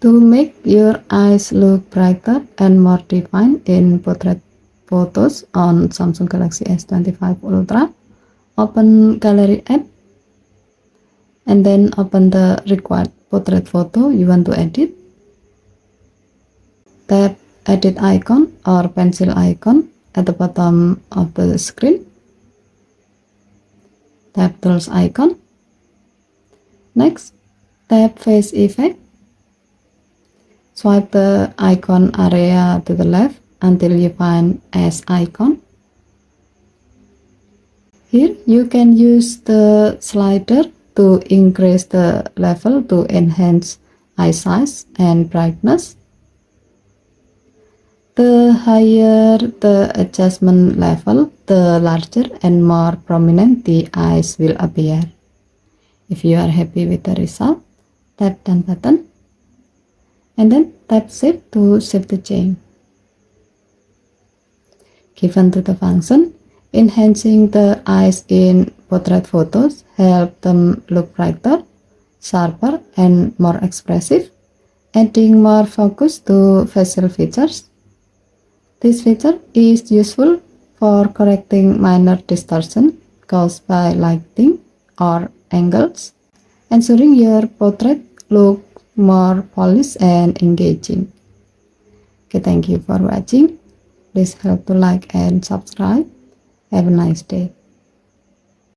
To make your eyes look brighter and more defined in portrait photos on Samsung Galaxy S25 Ultra, open Gallery app and then open the required portrait photo you want to edit. Tap edit icon or pencil icon at the bottom of the screen. Tap tools icon. Next, tap face effect. Swipe the icon area to the left until you find S icon. Here you can use the slider to increase the level to enhance eye size and brightness. The higher the adjustment level, the larger and more prominent the eyes will appear. If you are happy with the result, tap done button and then tap save to save the change. Given to the function, enhancing the eyes in portrait photos help them look brighter, sharper and more expressive, adding more focus to facial features. This feature is useful for correcting minor distortion caused by lighting or angles, ensuring your portrait looks more polished and engaging. Okay, thank you for watching. Please help to like and subscribe. Have a nice day.